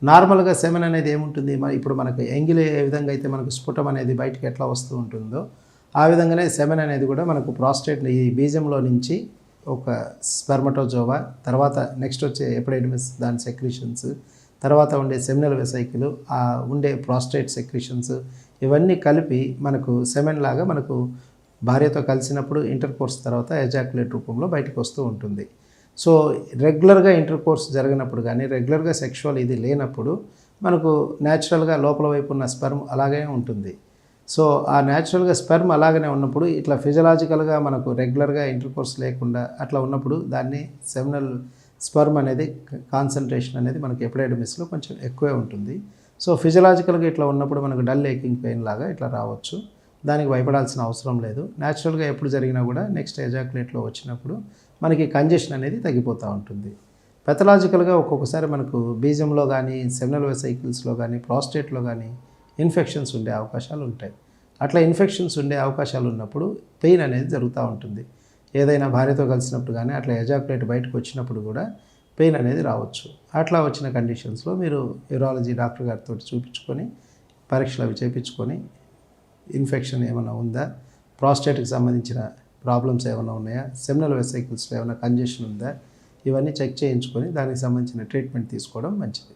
నార్మల్గా సెమెన్ అనేది ఏముంటుంది ఇప్పుడు మనకు ఎంగిలి ఏ విధంగా అయితే మనకు స్ఫుటం అనేది బయటికి ఎట్లా వస్తూ ఉంటుందో ఆ విధంగానే సెమెన్ అనేది కూడా మనకు ప్రాస్టేట్ ఈ బీజంలో నుంచి ఒక స్పెర్మటోజోవా, తర్వాత నెక్స్ట్ వచ్చే ఎపిడైడిమిస్ దాని సెక్రీషన్స్, తర్వాత ఉండే సెమినల్ వెసైకిల్, ఆ ఉండే ప్రాస్టేట్ సెక్రీషన్స్ ఇవన్నీ కలిపి మనకు సెమెన్ లాగా మనకు భార్యతో కలిసినప్పుడు ఇంటర్ కోర్స్ తర్వాత ఎజాక్యులేట్ రూపంలో బయటకు వస్తూ ఉంటుంది. సో రెగ్యులర్గా ఇంటర్ కోర్స్ జరిగినప్పుడు కానీ రెగ్యులర్గా సెక్షువల్ ఇది లేనప్పుడు మనకు న్యాచురల్గా లోపల వైపు ఉన్న స్పెర్మ్ అలాగే ఉంటుంది. సో ఆ న్యాచురల్గా స్పెర్మ్ అలాగనే ఉన్నప్పుడు ఇట్లా ఫిజియలాజికల్గా మనకు రెగ్యులర్గా ఇంటర్ కోర్స్ లేకుండా అట్లా ఉన్నప్పుడు దాన్ని సెమినల్ స్పెర్మ్ అనేది కాన్సన్ట్రేషన్ అనేది మనకి ఎపిడైడిమిస్లో కొంచెం ఎక్కువే ఉంటుంది. సో ఫిజియలాజికల్గా ఇట్లా ఉన్నప్పుడు మనకు డల్ ఏకింగ్ పెయిన్ లాగా ఇట్లా రావచ్చు. దానికి భయపడాల్సిన అవసరం లేదు. న్యాచురల్గా ఎప్పుడు జరిగినా కూడా నెక్స్ట్ ఎజాక్యులేట్లో వచ్చినప్పుడు మనకి కంజెషన్ అనేది తగ్గిపోతూ ఉంటుంది. పెథలాజికల్గా ఒక్కొక్కసారి మనకు బీజంలో కానీ సెమినల్ వెసైకిల్స్లో కానీ ప్రాస్టేట్లో కానీ ఇన్ఫెక్షన్స్ ఉండే అవకాశాలు ఉంటాయి. అట్లా ఇన్ఫెక్షన్స్ ఉండే అవకాశాలు ఉన్నప్పుడు పెయిన్ అనేది జరుగుతూ ఉంటుంది. ఏదైనా భార్యతో కలిసినప్పుడు కానీ అట్లా ఎజాక్యులేట్ బయటకు వచ్చినప్పుడు కూడా పెయిన్ అనేది రావచ్చు. అట్లా వచ్చిన కండిషన్స్లో మీరు యూరాలజీ డాక్టర్ గారితో చూపించుకొని పరీక్షలు అవి చేయించుకొని ఇన్ఫెక్షన్ ఏమైనా ఉందా, ప్రాస్టేట్కి సంబంధించిన ప్రాబ్లమ్స్ ఏమైనా ఉన్నాయా, సెమినల్ వెసైకిల్స్లో ఏమైనా కంజెషన్ ఉందా, ఇవన్నీ చెక్ చేయించుకొని దానికి సంబంధించిన ట్రీట్మెంట్ తీసుకోవడం మంచిది.